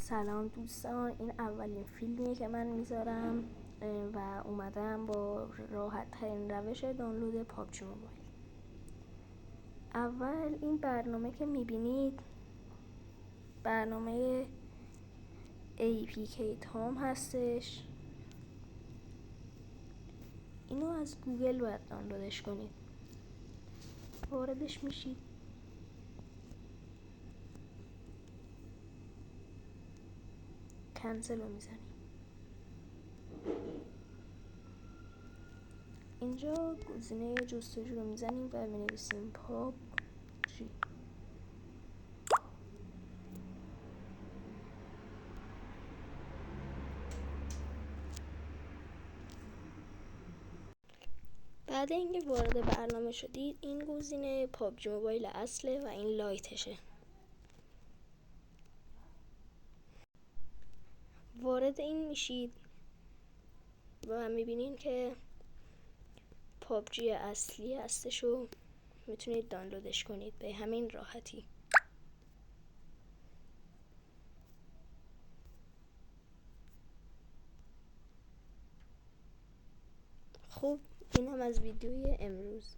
سلام دوستان، این اولین فیلمیه که من میذارم و اومدم با راحت ترین روش دانلود پابجی موبایل. اول این برنامه که میبینید برنامه APK تام هستش. اینو از گوگل باید دانلودش کنید. واردش میشید، کنسل رو میزنید. اینجا گزینه جستجو رو میزنیم و مینویسیم پابجی. بعد اینکه وارد برنامه شدید، این گزینه پابجی موبایل اصله و این لایتشه. وارد این میشید و میبینین که پابجی اصلی هستش و میتونید دانلودش کنید به همین راحتی. خب این هم از ویدیوی امروز.